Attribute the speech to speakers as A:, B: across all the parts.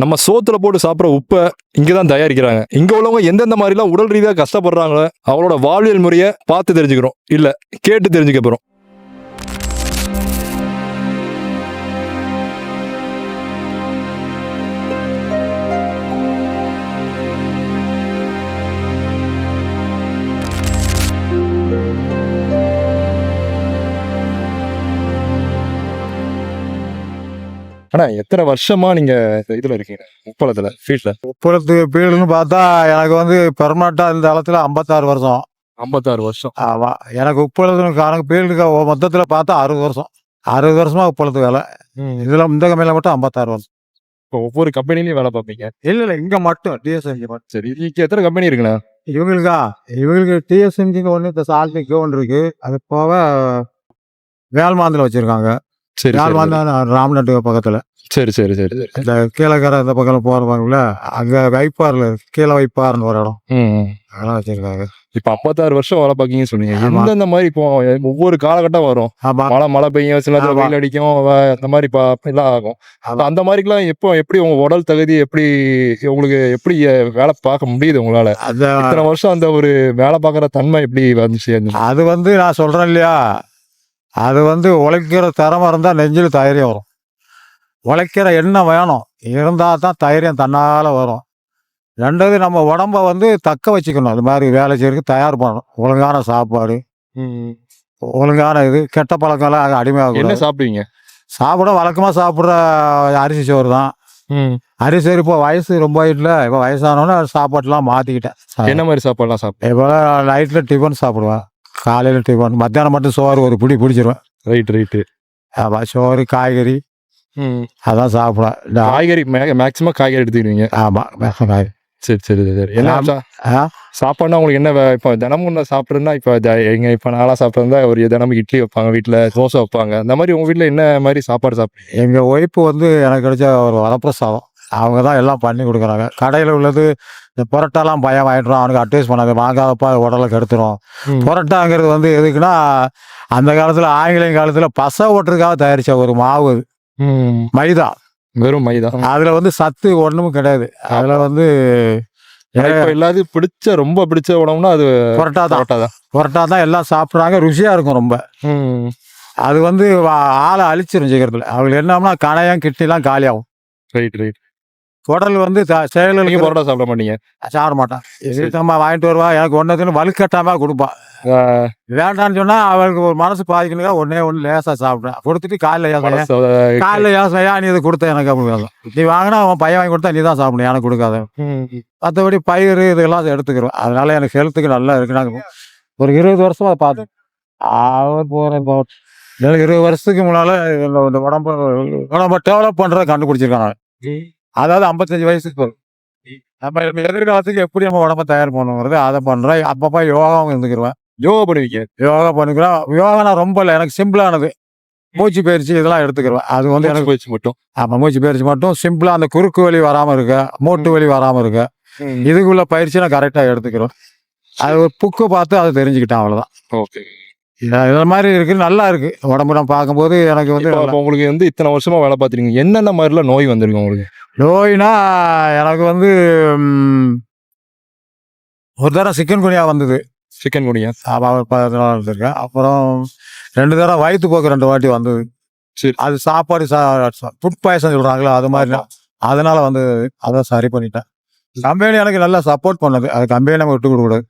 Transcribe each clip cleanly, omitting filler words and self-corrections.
A: நம்ம சோத்துல போட்டு சாப்பிட்ற உப்பை இங்கே தான் தயாரிக்கிறாங்க. இங்கே உள்ளவங்க எந்தெந்த மாதிரிலாம் உடல் ரீதியாக கஷ்டப்படுறாங்களோ அவளோட வாழ்வியல் முறையை பார்த்து தெரிஞ்சுக்கிறோம், இல்லை கேட்டு தெரிஞ்சுக்க போகிறோம். ஆனா எத்தனை வருஷமா நீங்க இதுல இருக்கீங்க, உப்பளத்துல ஃபீல்ட்ல?
B: உப்புளத்து ஃபீல்டுன்னு பார்த்தா எனக்கு வந்து பெர்மனெண்ட்டாக இந்த இடத்துல 56 வருஷம்.
A: 56 வருஷம்.
B: ஆமாம், எனக்கு உப்புளத்து கணக்கு ஃபீல்டுக்கு மொத்தத்தில் பார்த்தா 60 வருஷம். 60 வருஷமா உப்புளத்து வேலை. இதில் இந்த கம்பெனியில் மட்டும் 56 வருஷம்.
A: இப்போ ஒவ்வொரு கம்பெனிலையும் வேலை பார்ப்பீங்க?
B: இல்லை இங்கே மட்டும் டிஎஸ்எம்ஜி மட்டும்.
A: சரி, இதுக்கு எத்தனை கம்பெனி இருக்குண்ணா?
B: இவங்களுக்கு டிஎஸ்எம்ஜின்னு ஒன்று இந்த சால்ட்டுக்கு ஒன்று இருக்கு. அது போக வேல்மாந்தில் வச்சுருக்காங்க.
A: சரி
B: வேல்மாந்தா ராம்நாட்டுக்கு பக்கத்தில்.
A: சரி சரி சரி சரி.
B: இந்த கீழக்கரை இந்த பக்கம் போகிறவங்கள அங்கே வைப்பாரில் கீழே வைப்பாருன்னு ஒரு இடம், அதெல்லாம் வச்சுருக்காங்க.
A: இப்போ 56 வருஷம் வேலை பார்க்கீங்கன்னு சொன்னீங்க.
B: ஆமா.
A: எந்தெந்த மாதிரி இப்போ ஒவ்வொரு காலகட்டம் வரும்,
B: ஆமாம்,
A: மழை பெய்யும், சில நேரத்துல
B: ஆமா.
A: வெயில் அடிக்கும், அந்த மாதிரி எல்லாம் ஆகும்.
B: ஆமா.
A: அந்த மாதிரிலாம் எப்படி உங்க உடல் தகுதி எப்படி உங்களுக்கு எப்படி வேலை பார்க்க முடியுது உங்களால?
B: அந்த
A: இத்தனை வருஷம் அந்த ஒரு வேலை பார்க்குற தன்மை எப்படி வந்துச்சு?
B: அது வந்து நான் சொல்கிறேன் இல்லையா, அது வந்து உழைக்கிற திறமை இருந்தால் நெஞ்சில் தைரியம் வரும். உழைக்கிற எண்ணம் வேணும், இருந்தால் தான் தைரியம் தன்னால் வரும். ரெண்டாவது நம்ம உடம்ப வந்து தக்க வச்சுக்கணும். அது மாதிரி வேலை செய்யறதுக்கு தயார் பண்ணணும். ஒழுங்கான சாப்பாடு, ஒழுங்கான இது, கெட்ட பழக்கம்லாம்
A: என்ன
B: அடிமையாக
A: சாப்பிடுவீங்க?
B: சாப்பிட வழக்கமாக சாப்பிட்ற அரிசி சோறு தான். அரிசி சோறு இப்போ வயசு ரொம்ப ஆயிட்டுல, இப்போ வயசானோன்னு சாப்பாட்டெலாம் மாற்றிக்கிட்டேன்.
A: என்ன மாதிரி சாப்பாடுலாம் சாப்பிடுங்க?
B: இப்போ நைட்டில் டிஃபன் சாப்பிடுவேன், காலையில் டிஃபன், மத்தியானம் மட்டும் சோறு ஒரு பிடிச்சிருவேன்.
A: ரைட்டு.
B: ஆமாம், சோறு காய்கறி அதான் சாப்பிடுவேன்.
A: காய்கறி மேக்சிமம் காய்கறி எடுத்துக்கிடுவீங்க?
B: ஆமாம், காய்கறி.
A: சரி. என்ன சாப்பாடுனா உங்களுக்கு என்ன இப்போ தினமும் சாப்பிட்றதுன்னா இப்போ நாளாக சாப்பிட்றதா ஒரு தினமும் இட்லி வைப்பாங்க வீட்டில், தோசை வைப்பாங்க. அந்த மாதிரி உங்கள் வீட்டில் என்ன மாதிரி சாப்பாடு சாப்பிடுங்க?
B: எங்கள் ஒய்ஃபு வந்து எனக்கு கிடைச்ச ஒரு வரப்பிரசாதம். அவங்க தான் எல்லாம் பண்ணி கொடுக்குறாங்க. கடையில் உள்ளது இந்த புரோட்டாலாம் பயம் வாங்கிட்டுரும், அவனுக்கு அட்வைஸ் பண்ணாது, வாங்காதப்பா உடலை கெடுத்துரும். புரோட்டாங்கிறது வந்து எதுக்குன்னா, அந்த காலத்தில் ஆங்கிலேய காலத்தில் பசை ஓட்டுறதுக்காக தயாரித்த ஒரு மாவு, மைதா,
A: வெறும் மைதா.
B: அதில் வந்து சத்து ஒன்றும் கிடையாது. அதில் வந்து
A: எல்லாத்தையும் ரொம்ப பிடிச்ச உணவுனா அது
B: புரோட்டா தான். புரோட்டா தான் எல்லாம் சாப்பிட்றாங்க, ருசியாக இருக்கும் ரொம்ப. அது வந்து ஆளை அழிச்சிரும் சீக்கிரத்தில். அவங்களுக்கு என்னன்னா கணையம் கிட்னிலாம் காலியாகும்.
A: ரைட்.
B: குடல் வந்து செயலுக்கு
A: பரோட்டா சாப்பிட மாட்டீங்க?
B: சாப்பிட மாட்டான். எதிர்த்தம்மா வாங்கிட்டு வருவா, எனக்கு ஒன்றதுன்னு வலுக்கட்டாம கொடுப்பான். வேண்டான்னு சொன்னால் அவளுக்கு ஒரு மனசு பாதிக்கணுங்க, ஒன்று லேசாக சாப்பிட்றேன். கொடுத்துட்டு காலையில் யோசனையா நீ இதை கொடுத்த எனக்கு அப்படி, நீ வாங்கினா அவன் பையன் வாங்கி கொடுத்தா நீ தான் சாப்பிடணும், எனக்கு கொடுக்காத. மற்றபடி பயிர் இதெல்லாம் எடுத்துக்கிறோம். அதனால எனக்கு ஹெல்த்துக்கு நல்லா இருக்கு. நாங்கள் ஒரு 20 வருஷமா அதை பார்த்தேன். எனக்கு 20 வருஷத்துக்கு முன்னால் இந்த உடம்ப டெவலப் பண்ணுறத கண்டுபிடிச்சிருக்காங்க. அதாவது 55 வயசுக்கு வரும். நம்ம எதிர்காலத்துக்கு எப்படி நம்ம உடம்ப தயார் பண்ணுங்கிறது அதை பண்ணுறேன். அப்பப்போ யோகாவும் இருந்துக்கிடுவேன்.
A: யோகா பண்ணுவீங்க?
B: யோகா பண்ணிக்கிறேன். யோகா நான் ரொம்ப இல்லை, எனக்கு சிம்பிளானது மூச்சு பயிற்சி இதெல்லாம் எடுத்துக்கிடுவேன். அது வந்து எனக்கு
A: பயிற்சி மட்டும்.
B: ஆமாம், மூச்சு பயிற்சி மட்டும் சிம்பிளாக, அந்த குறுக்கு வலி வராமல் இருக்க, மூட்டு வலி வராமல் இருக்க, இதுக்குள்ள பயிற்சி நான் கரெக்டாக எடுத்துக்கிறோம். அது ஒரு புக்கை பார்த்து அதை தெரிஞ்சுக்கிட்டேன், அவ்வளோதான்.
A: ஓகே.
B: இது மாதிரி இருக்குது, நல்லா இருக்குது உடம்பு. நான் பார்க்கும்போது எனக்கு வந்து
A: உங்களுக்கு வந்து இத்தனை வருஷமா வேலை பார்த்துருக்கீங்க, என்னென்ன மாதிரிலாம் நோய் வந்திருக்கு உங்களுக்கு?
B: நோய்னா எனக்கு வந்து ஒரு தடவை சிக்கன் குனியா வந்தது.
A: சிக்கன் குனியா?
B: ஆமாம், 10 நாள் இருந்திருக்கேன். அப்புறம் 2 தடவை வயிற்று போக்கு 2 வாட்டி வந்தது.
A: சரி.
B: அது சாப்பாடு ஃபுட் பாய்சன் சொல்கிறாங்களா, அது மாதிரி. அதனால வந்து அதை சரி பண்ணிட்டேன். கம்பெனி எனக்கு நல்லா சப்போர்ட் பண்ணது. அது கம்பெனி நம்ம விட்டு கொடுக்கூடாது.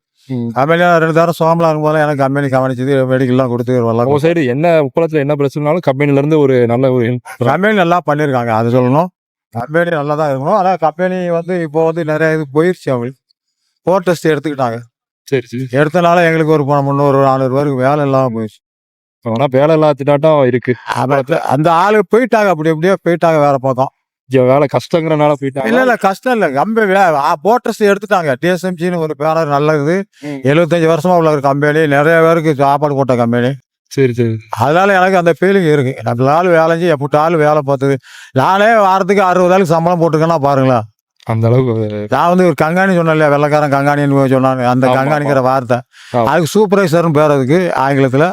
B: கம்பெனியாக 2 தடவை சோம்பலாக இருக்கும்போது எனக்கு கம்பெனி கவனிச்சது, மெடிக்கல்லாம் கொடுத்து வரலாம்.
A: உங்கள் சைடு என்ன உப்பளத்தில் என்ன பிரச்சனைனாலும் கம்பெனிலேருந்து ஒரு நல்ல ஒரு
B: கம்பெனி நல்லா பண்ணியிருக்காங்க, அது சொல்லணும். கம்பெனி நல்லா தான் இருக்கணும். ஆனால் கம்பெனி வந்து இப்போ வந்து நிறைய இது போயிடுச்சு. அவங்களுக்கு போர் டெஸ்ட் எடுத்துக்கிட்டாங்க.
A: சரி.
B: எடுத்தனால எங்களுக்கு ஒரு 300-400 பேருக்கு வேலை இல்லாமல் போயிடுச்சு.
A: ஆனால் வேலை இல்லாத்திட்டாட்டம் இருக்கு.
B: அந்த ஆளு போயிட்டாங்க, அப்படியே போயிட்டாங்க வேற பக்கம்.
A: வேலை கஷ்டங்கிறனால போயிட்டாங்க?
B: இல்லை கஷ்டம் இல்லை, கம்பெனி போர் டெஸ்ட் எடுத்துட்டாங்க. டிஎஸ்எம்ஜின்னு ஒரு பேனர் நல்லது, 75 வருஷமா உள்ள ஒரு கம்பெனி, நிறைய பேருக்கு சாப்பாடு போட்ட கம்பெனி.
A: சரி.
B: அதனால எனக்கு அந்த ஃபீலிங் இருக்கு. நம்ம ஆள் வேலை செஞ்சு எப்படி ஆள் வேலை பார்த்தது. நானே வாரத்துக்கு 60,000 சம்பளம் போட்டுக்கேன்னா பாருங்களேன்.
A: அந்த அளவுக்கு
B: நான் வந்து ஒரு கங்காணி சொன்னேன் இல்லையா, வெள்ளைக்காரன் கங்காணின்னு சொன்னாங்க. அந்த கங்காணிங்கிற வார்த்தை, அதுக்கு சூப்பர்வைசர்னு பேர், அதுக்கு ஆங்கிலத்தில்.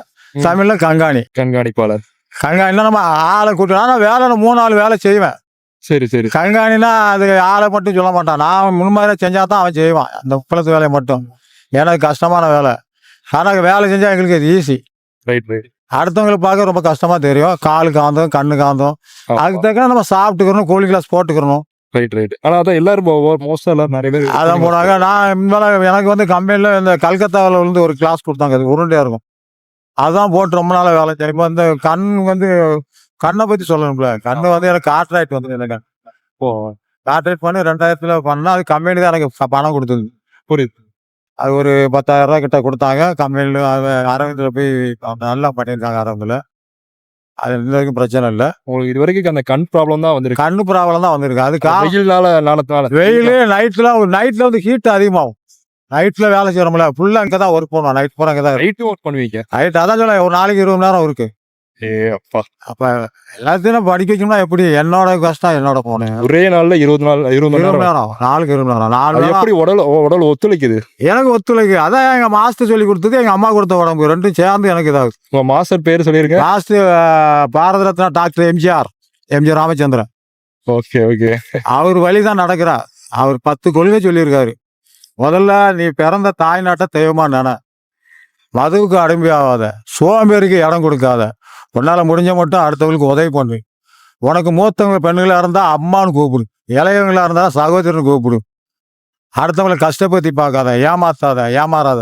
B: தமிழில் கண்காணிப்பாளர். கண்காணினா நம்ம ஆளை கூட்டு, ஆனால் வேலை 3-4 வேலை செய்வேன்.
A: சரி சரி.
B: கண்காணினா அது ஆளை மட்டும் சொல்ல மாட்டான். நான் முன்மாதிரியா செஞ்சா தான் அவன் செய்வான் அந்த உப்பளத்து வேலையை மட்டும். எனக்கு கஷ்டமான வேலை. ஆனால் வேலை செஞ்சால் எங்களுக்கு அது ஈஸி.
A: Right right.
B: அடுத்தவங்களுக்கு பார்க்க ரொம்ப கஷ்டமாக தெரியும். காலு காந்தம் கண்ணு காந்தம். அதுக்கு தக்க நம்ம சாப்பிட்டுக்கிறணும், கூலி கிளாஸ் போட்டுக்கிறணும்.
A: Right right. ஆனால் அதான் எல்லாரும் மோஸ்ட்டாக எல்லாரும் நிறைய பேர்
B: அதான் போனாங்க. நான் எனக்கு வந்து கம்பெனியில் இந்த கல்கத்தாவில் வந்து ஒரு கிளாஸ் கொடுத்தாங்க. அது உருண்டையாக இருக்கும். அதான் போட்டு ரொம்ப நாளாக வேலை செய்யும். இப்போ இந்த கண் வந்து கண்ணை பற்றி சொல்லணும்ல. கண்ணு வந்து எனக்கு காட்ராக்ட் வந்து எனக்கு காட்ராக்ட் பண்ணி 2000 பண்ணால் அது கம்பெனி தான் எனக்கு பணம் கொடுத்தது.
A: புரியுது.
B: அது ஒரு 10,000 கிட்ட கொடுத்தாங்க. கம்பெனியில் அரவிந்தில் போய் நல்லா பண்ணியிருக்காங்க. அரவிந்தில் அது இந்த வரைக்கும் பிரச்சனை இல்லை.
A: உங்களுக்கு இது வரைக்கும் அந்த கண் ப்ராப்ளம் தான் வந்திருக்கு.
B: கண்ணு ப்ராப்ளம் தான் வந்திருக்கு. அது
A: வெயில்னால
B: வெயில் நைட்டில் வந்து ஹீட் அதிகமாகும். நைட்டில் வேலை செய்யறோம்ல ஃபுல்லாக இங்கே தான் ஒர்க் பண்ணுவோம். நைட் பூரா இங்கே தான்
A: நைட்டும் ஒர்க் பண்ணுவீங்க.
B: நைட் அதான் சொல்ல ஒரு நாளைக்கு 20 மணி நேரம் இருக்கு.
A: அப்பா.
B: அப்போ எல்லாத்தையும் படிக்க வைக்கணும்னா எப்படி? என்னோட கஷ்டம் என்னோட போனேன்.
A: ஒரே நாள்ல 20 மணி நேரம்
B: நாளுக்கு 20 மணி நேரம் 4
A: எப்படி உடல் ஒத்துழைக்குது?
B: எனக்கு ஒத்துழைக்கு. அதான் எங்க மாஸ்டர் சொல்லி கொடுத்தது, எங்க அம்மா கொடுத்த உடம்பு ரெண்டும் சேர்ந்து எனக்கு இதாகுது.
A: உங்க மாஸ்டர் பேர் சொல்லியிருக்கேன்.
B: Master Bharat Ratna doctor MGR Ramachandran.
A: Okay okay.
B: அவர் வழிதான் நடக்கிறா. அவர் 10 கொள்கை சொல்லியிருக்காரு. முதல்ல நீ பிறந்த தாய் நாட்டை தெய்வமா நினை. மதுவுக்கு அடிமையாகாத, சோம்பேறிக்கு இடம் கொடுக்காத, உன்னால முடிஞ்ச மட்டும் அடுத்தவங்களுக்கு உதவி பண்ணு. உனக்கு மூத்தவங்க பெண்களா இருந்தா அம்மான்னு கூப்பிடு, இளையவங்களா இருந்தா சகோதரன் கூப்பிடு. அடுத்தவங்களை கஷ்டப்படுத்தி பார்க்காத, ஏமாறாத,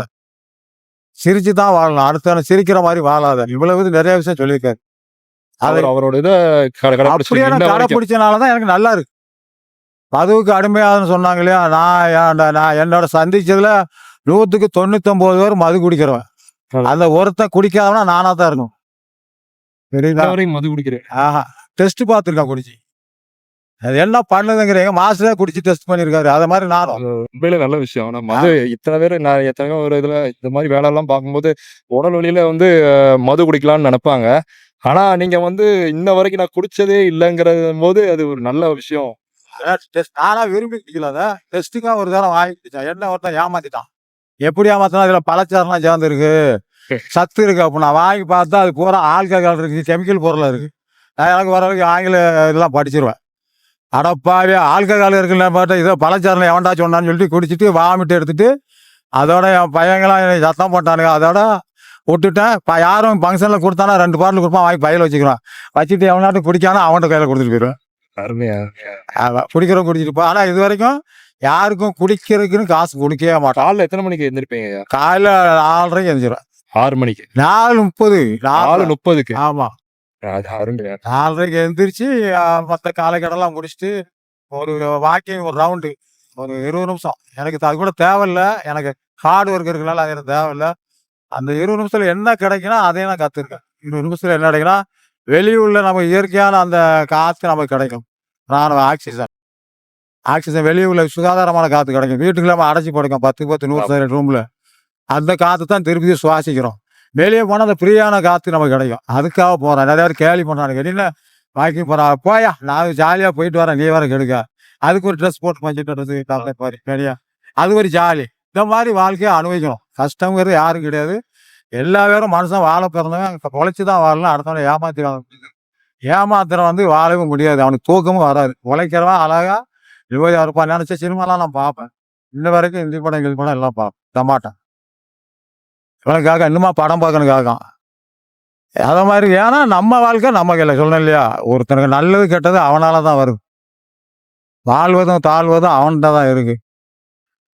B: சிரிச்சு தான் வாழணும். அடுத்தவனை சிரிக்கிற மாதிரி வாழாத. இவ்வளவு நிறைய விஷயம் சொல்லியிருக்காரு.
A: அவரோட இதை
B: அப்படியே கடைப்பிடிச்சனாலதான் எனக்கு நல்லா இருக்கு. மதுவுக்கு அடிமையாதுன்னு சொன்னாங்க இல்லையா? நான் என்னோட சந்திச்சதுல 100க்கு 99 பேர் மது குடிக்கிறவன். அந்த ஒருத்தன் குடிக்காதவனா நானா தான் இருக்கும்.
A: மது குடிக்கிறேன்.
B: டெஸ்ட் பார்த்துருக்கான் குடிச்சு. அது என்ன பண்ணுதுங்கிறீங்க? மாஸ்டரே குடிச்சு டெஸ்ட் பண்ணிருக்காரு. அது மாதிரி நானும்.
A: உண்மையிலே நல்ல விஷயம். ஆனா மது இத்தனை பேர் நான் எத்தனையோ ஒரு இதுல இந்த மாதிரி வேலை எல்லாம் பார்க்கும்போது உடல் வழியில வந்து மது குடிக்கலாம்னு நினைப்பாங்க. ஆனா நீங்க வந்து இன்ன வரைக்கும் நான் குடிச்சதே இல்லைங்கிறது போது அது ஒரு நல்ல விஷயம்.
B: நானா விரும்பி குடிக்கல. டெஸ்ட்டுக்காக ஒரு தடவை வாங்கி குடிச்சான். என்ன ஒருத்தன் ஏமாத்திட்டான். எப்படி ஏமாத்தினா? இதுல பழச்சாரெல்லாம் சேர்ந்து இருக்கு, சத்து இருக்கு. அப்போ நான் வாங்கி பார்த்தா அது பூரா ஆல்கஹால் இருக்கு, கெமிக்கல் பொருளாக இருக்கு. நான் எனக்கு வர வரைக்கும் ஆங்கில இதெல்லாம் படிச்சிருவேன். அடப்பாவே ஆல்கஹால் இருக்குன்னு பார்த்தா இதோ பழச்சாரில் எவன்டா சொன்னான்னு சொல்லிட்டு குடிச்சிட்டு வாமிட்டு எடுத்துட்டு அதோட என் பையங்களாம் என்னை சத்தம் போட்டானுங்க. அதோட விட்டுட்டேன். யாரும் ஃபங்க்ஷனில் கொடுத்தானா 2 பாட்டில் கொடுப்பான், வாங்கி பையில வச்சுக்கிறோம். வச்சுட்டு எவனாட்டும் குடிக்கானா அவன்கிட்ட கையில் கொடுத்துட்டு போயிடுவேன்.
A: அருமையா.
B: குடிக்கிறவங்க குடிச்சிட்டு போ. ஆனால் இது வரைக்கும் யாருக்கும் குடிக்கிறதுக்குன்னு காசு கொடுக்கவே மாட்டோம்.
A: காலைல எத்தனை மணிக்கு எழுந்திருப்பீங்க?
B: காலையில் 4:30 எழுந்திருவேன்.
A: 6 மணிக்கு?
B: 4:30.
A: 4:30க்கு?
B: ஆமா. 4:30 எழுந்திரிச்சு மற்ற காலைக்கடெல்லாம் முடிச்சுட்டு ஒரு வாக்கிங், ஒரு ரவுண்டு, ஒரு 20 நிமிஷம். எனக்கு அது கூட தேவையில்லை. எனக்கு ஹார்ட் ஒர்க் இருக்குனால அது எனக்கு தேவையில்லை. அந்த 20 நிமிஷத்துல என்ன கிடைக்குன்னா அதையும் நான் கற்றுருக்கேன். 20 நிமிஷத்துல என்ன கிடைக்குன்னா வெளியுள்ள நம்ம இயற்கையான அந்த காற்று நமக்கு கிடைக்கும். ஆக்சிஜன் வெளியே உள்ள சுகாதாரமான காற்று கிடைக்கும். வீட்டுக்குள்ள நம்ம அடைச்சி படுக்கும் 10 100 ரூம்ல. அந்த காற்று தான் திருப்பி சுவாசிக்கிறோம். வெளியே போனால் அந்த ஃப்ரீயான காற்று நமக்கு கிடைக்கும். அதுக்காக போகிறேன். நிறைய பேர் கேள்வி பண்ணுறாங்க, என்ன வாக்கிங் போகிறேன். போயா, நான் ஜாலியாக போயிட்டு வரேன், நீ வர கெடுக்க. அதுக்கு ஒரு ட்ரெஸ் போட்டு மஞ்சிட்டு பாரு சரியா, அது ஒரு ஜாலி. இந்த மாதிரி வாழ்க்கையை அனுபவிக்கணும். கஷ்டங்கிறது யாரும் கிடையாது. எல்லா பேரும் மனுஷன் வாழ பிறந்தவன் பொழைச்சி தான் வாழலாம். அடுத்தவனை ஏமாத்திரம் வந்து வாழவும் முடியாது. அவனுக்கு தூக்கமும் வராது. உழைக்கிறவன் அழகா நிம்மதியாக இருப்பான். நினச்ச சினிமாலாம் நான் பார்ப்பேன். இன்ன வரைக்கும் இந்தி படம் எல்லாம் பார்ப்பேன். தமாட்டேன் இவனுக்காக இன்னுமா படம் பார்க்கணுக்காக. அதை மாதிரி ஏன்னா நம்ம வாழ்க்கை நம்ம கையில் சொல்லணும் இல்லையா? ஒருத்தனுக்கு நல்லது கெட்டது அவனால தான் வருது. வாழ்வதும் தாழ்வதும் அவன்கிட்ட தான் இருக்கு.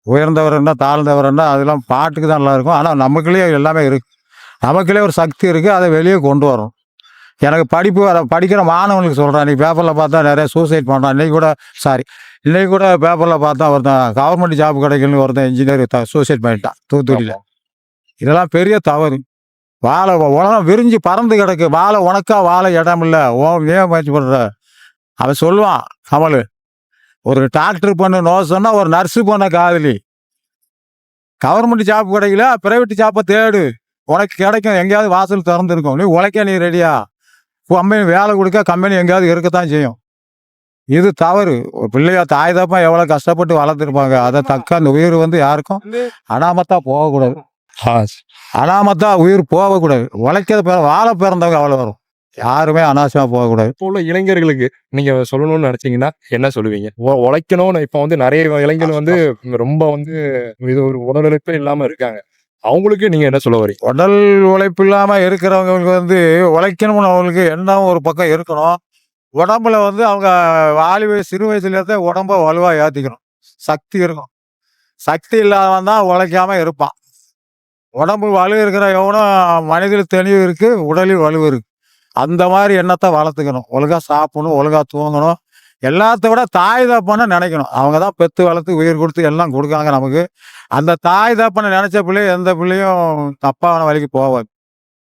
B: உயர்ந்தவர் இருந்தால் தாழ்ந்தவர் இருந்தால் அதெல்லாம் பாட்டுக்கு தான் நல்லா இருக்கும். ஆனால் நமக்குள்ளேயே எல்லாமே இருக்கு. நமக்குள்ளே ஒரு சக்தி இருக்குது. அதை வெளியே கொண்டு வரும். எனக்கு படிக்கிற மாணவனுக்கு சொல்கிறேன். நீ பேப்பரில் பார்த்தா நிறைய சூசைட் பண்ணுறான். இன்னைக்கு கூட பேப்பரில் பார்த்தா ஒருத்தன் கவர்மெண்ட் ஜாப் கிடைக்கணும்னு ஒருத்தன் இன்ஜினியர் சூசைட் பண்ணிட்டான் தூத்துக்குடியில். இதெல்லாம் பெரிய தவறு. வாழை உலகம் விரிஞ்சு பறந்து கிடக்கு. உனக்கா வாழ இடம் இல்லை. ஏன் முயற்சி பண்ணுற? அவன் சொல்லுவான் கமல், ஒரு டாக்டர் பண்ண நோ சொன்னா ஒரு நர்ஸு பண்ண காதலி. கவர்மெண்ட் ஜாப் கிடைக்கல, பிரைவேட் ஜாப்பை தேடு, உனக்கு கிடைக்கும். எங்கேயாவது வாசல் திறந்துருக்கும். நீ உழைக்க நீ ரெடியா? கம்பெனி வேலை கொடுக்க கம்பெனி எங்கேயாவது இருக்கத்தான் செய்யும். இது தவறு. பிள்ளையா தாய் தப்பா எவ்வளோ கஷ்டப்பட்டு வளர்த்துருப்பாங்க. அதை தக்க அந்த உயிர் வந்து யாருக்கும் அனாமத்தா போகக்கூடாது. அனாமத்தா உயிர் போகக்கூடாது. உழைக்க வாழ பிறந்தவங்க அவ்வளோ வரும். யாருமே அனாவசியமாக போகக்கூடாது.
A: இப்போ உள்ள இளைஞர்களுக்கு நீங்க சொல்லணும்னு நினைச்சீங்கன்னா என்ன சொல்லுவீங்க? உழைக்கணும்னு இப்ப வந்து நிறைய இளைஞர்கள் வந்து ரொம்ப வந்து இது ஒரு உடலுழைப்பே இல்லாம இருக்காங்க. அவங்களுக்கு நீங்க என்ன சொல்ல வரீங்க?
B: உடல் உழைப்பு இல்லாமல் இருக்கிறவங்களுக்கு வந்து உழைக்கணும்னு அவங்களுக்கு எண்ணம் ஒரு பக்கம் இருக்கணும். உடம்புல வந்து அவங்க சிறு வயசுலேருந்தே உடம்ப வலுவாக ஏற்றிக்கணும். சக்தி இருக்கும். சக்தி இல்லாதவன் தான் உழைக்காம இருப்பான். உடம்பு வலு இருக்கிற எவனும் மனதில் தெளிவு இருக்கு, உடலில் வலு இருக்கு. அந்த மாதிரி எண்ணத்தை வளர்த்துக்கணும். ஒழுங்கா சாப்பிடணும், ஒழுங்கா தூங்கணும். எல்லாத்த விட தாய் தகப்பனை நினைக்கணும். அவங்க தான் பெத்து வளர்த்து உயிர் கொடுத்து எல்லாம் கொடுக்காங்க நமக்கு. அந்த தாய் தகப்பனை நினைச்ச பிள்ளைய எந்த பிள்ளையும் தப்பான வழிக்கு போகாது.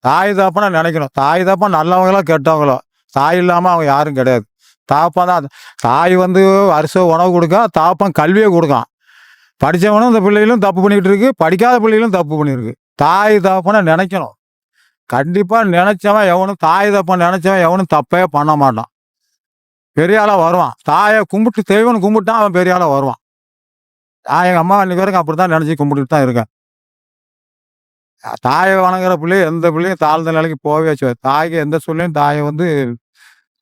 B: தாய் தகப்பனை நினைக்கணும். தாய் தகப்பன் நல்லவங்களோ கெட்டவங்களோ, தாய் இல்லாமல் அவங்க யாரும் கிடையாது. தகப்பன் தான். தாய் வந்து வருஷம் உணவு கொடுக்கா, தகப்பன் கல்வியை கொடுக்கான். படித்தவனும் இந்த பிள்ளைகளும் தப்பு பண்ணிக்கிட்டு இருக்கு, படிக்காத பிள்ளைகளும் தப்பு பண்ணியிருக்கு. தாய் தகப்பனை நினைக்கணும். கண்டிப்பாக நினைச்சவன் எவனும் தாய் தகப்பன் நினைச்சவன் எவனும் தப்பே பண்ண மாட்டான். பெரிய ஆளாக வருவான். தாயை கும்பிட்டு தெய்வன் கும்பிட்டான் அவன் பெரிய ஆளாக வருவான். நான் எங்கள் அம்மா இன்னைக்கு வரைக்கும் அப்படி தான் நினச்சி கும்பிட்டுட்டு தான் இருக்கேன். தாயை வணங்குற பிள்ளைய எந்த பிள்ளையும் தாழ்ந்த நிலைக்கு போகவே செய்யாது. தாய்க்கு எந்த சொல்லையும் தாயை வந்து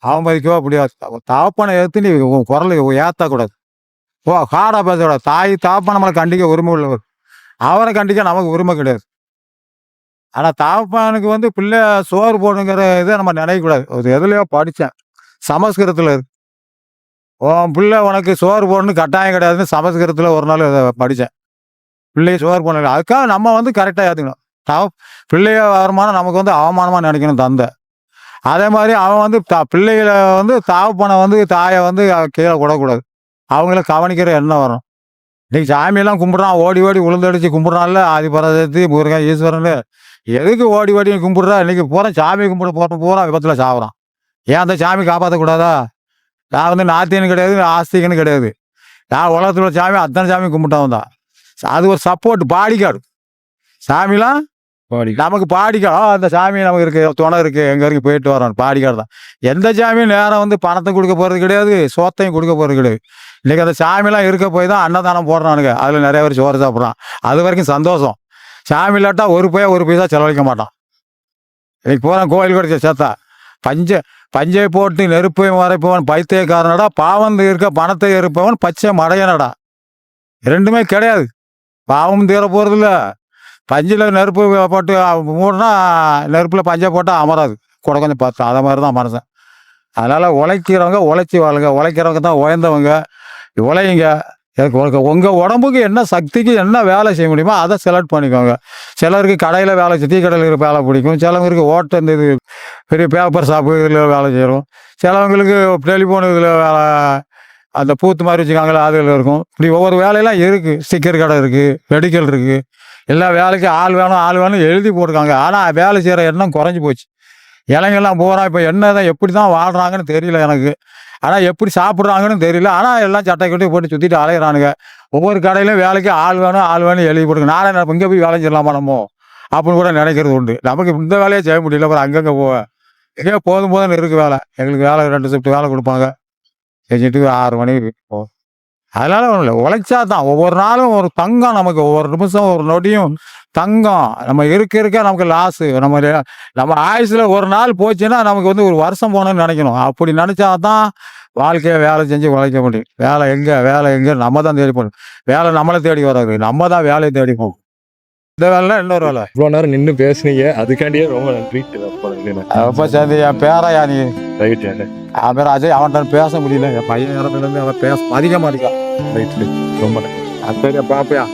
B: அவமதிக்கவோ முடியாது. தகப்பனை எடுத்து நீ உன் குரலை ஏற்றக்கூடாது. காடா பேசக்கூடாது. தாய் தகப்பன் நம்மளை கண்டிக்க உரிமை உள்ளவர். அவரை கண்டிக்க நமக்கு உரிமை கிடையாது. ஆனால் தகப்பனுக்கு வந்து பிள்ளை சோறு போடுங்கிற இதை நம்ம நினைக்கக்கூடாது. ஒரு எதுலையோ படித்தேன், சமஸ்கிருதத்தில் இருக்கு. உன் பிள்ளை உனக்கு சோறு போடணும்னு கட்டாயம் கிடையாதுன்னு சமஸ்கிருதத்தில் ஒரு நாள் படித்தேன். பிள்ளைய சோறு போடல. அதுக்காக நம்ம வந்து கரெக்டாக ஏற்றுக்கணும். பிள்ளைய வருமானம் நமக்கு வந்து அவமானமாக நினைக்கணும் தந்தை. அதே மாதிரி அவன் வந்து பிள்ளைகளை வந்து தகப்பனை வந்து தாயை வந்து கீழே விடக்கூடாது. அவங்கள கவனிக்கிற எண்ணம் வரும். இன்னைக்கு சாமியெல்லாம் கும்பிட்றான், ஓடி ஓடி உளுந்தடிச்சு கும்பிட்றான்ல, ஆதிபராசக்தி முருகன் ஈஸ்வரன். எதுக்கு ஓடி ஓடி கும்பிட்றா? இன்னைக்கு பூரா சாமி கும்பிட போகிற பூரா விபத்தில் சாப்பிட்றான். ஏன் அந்த சாமி காப்பாற்றக்கூடாதா? நான் வந்து நாத்தியன்னு கிடையாது, ஆஸ்திகன்னு கிடையாது. நான் உலகத்தில் சாமி அத்தனை சாமி கும்பிட்டவன் தான். அது ஒரு சப்போர்ட், பாடிக்காடு. சாமிலாம் நமக்கு பாடிக்காடு. அந்த சாமி நமக்கு இருக்கு, துணை இருக்கு, எங்க வரைக்கும் போயிட்டு வரோம். பாடிக்காடு தான். எந்த சாமியும் நேரம் வந்து பணத்தை கொடுக்க போகிறது கிடையாது, சோத்தையும் கொடுக்க போகிறது கிடையாது. இன்னைக்கு அந்த சாமிலாம் இருக்க போய் தான் அன்னதானம் போடுறானுங்க. அதில் நிறைய பேர் சோறு சாப்பிட்றான். அது வரைக்கும் சந்தோஷம். சாமி இல்லாட்டா ஒரு பைசா செலவழிக்க மாட்டான். இன்னைக்கு போகிறான் கோயில் கூட சேர்த்தா பஞ்சை போட்டு நெருப்பை மறைப்பவன் பைத்தியக்காரனடா, பாவம் இருக்க பணத்தை இருப்பவன் பச்சை மடையனடா. ரெண்டுமே கிடையாது. பாவம் தீர போகிறதில்ல. பஞ்சில் நெருப்பு போட்டு மூடனா நெருப்பில் பஞ்சை போட்டால் அமராது. கூட கொஞ்சம் பார்த்து அதை மாதிரி தான் மனுஷன். அதனால் உழைக்கிறவங்க உழைச்சி வாழுங்க. உழைக்கிறவங்க தான் உயர்ந்தவங்க. உழையுங்க. உங்கள் உடம்புக்கு என்ன சக்திக்கு என்ன வேலை செய்ய முடியுமோ அதை செலக்ட் பண்ணிக்கோங்க. சிலருக்கு கடையில் வேலை டீ கடையில் வேலை பிடிக்கும். சிலவங்களுக்கு இந்த இது பெரிய பேப்பர் ஷாப்பு இதில் வேலை செய்கிறோம். சிலவங்களுக்கு டெலிஃபோன் இதில் வேலை, அந்த பூத்து மாதிரி வச்சுக்காங்களே அதில் இருக்கும். இப்படி ஒவ்வொரு வேலையெல்லாம் இருக்குது. ஸ்டிக்கர் கடை இருக்குது, மெடிக்கல் இருக்குது. எல்லா வேலைக்கும் ஆள் வேணும் எழுதி போட்டிருக்காங்க. ஆனால் வேலை செய்கிற எண்ணம் குறைஞ்சி போச்சு. இளைஞெல்லாம் போகிறான். இப்போ என்ன தான் எப்படி தான் வாழ்கிறாங்கன்னு தெரியல எனக்கு. ஆனால் எப்படி சாப்பிட்றாங்கன்னு தெரியல. ஆனால் எல்லாம் சட்டை கட்டி போட்டு சுற்றிட்டு அலையிறானுங்க. ஒவ்வொரு கடையிலும் வேலைக்கு ஆள் வேணும் எழுதி போட்டுங்க. நானே இங்கே போய் வேலை செய்யலாமா நம்ம அப்படின்னு கூட நினைக்கிறது உண்டு. நமக்கு இந்த வேலையை செய்ய முடியல. அப்புறம் அங்கங்கே போவேன். எங்கேயோ போதும்னு இருக்குது வேலை. எங்களுக்கு வேலை 2 ஷிஃப்ட் வேலை கொடுப்பாங்க. செஞ்சுட்டு 6 மணிக்கு போவோம். அதனால ஒன்றும் இல்லை, உழைச்சா தான். ஒவ்வொரு நாளும் ஒரு தங்கம் நமக்கு, ஒவ்வொரு நிமிஷம் ஒரு நொடியும் தங்கம். நம்ம இருக்க நமக்கு லாஸு. நம்ம ஆயுசில் ஒரு நாள் போச்சுன்னா நமக்கு வந்து ஒரு வருஷம் போகணும்னு நினைக்கணும். அப்படி நினச்சா தான் வாழ்க்கையை வேலை செஞ்சு உழைக்க முடியும். வேலை எங்கே நம்ம தான் தேடி போகணும். வேலை நம்மளை தேடி வராது, நம்ம தான் வேலையை தேடி போகணும். இந்த வேலைனா இன்னொரு வேலை.
A: இவ்வளோ நேரம் நின்று பேசுனீங்க, அதுக்காண்டியே ரொம்ப நன்றி.
B: அப்போ சேர்ந்து என் பேரையா நீ
A: ரைட்.
B: அவன் பேர் அஜய். அவன்கிட்ட பேச முடியல. என் பையன் இறந்துலேருந்து அவன் பேச அதிக மாட்டேங்கான்.
A: ரைட். ரொம்ப நன்றி.
B: அது பாப்பையா.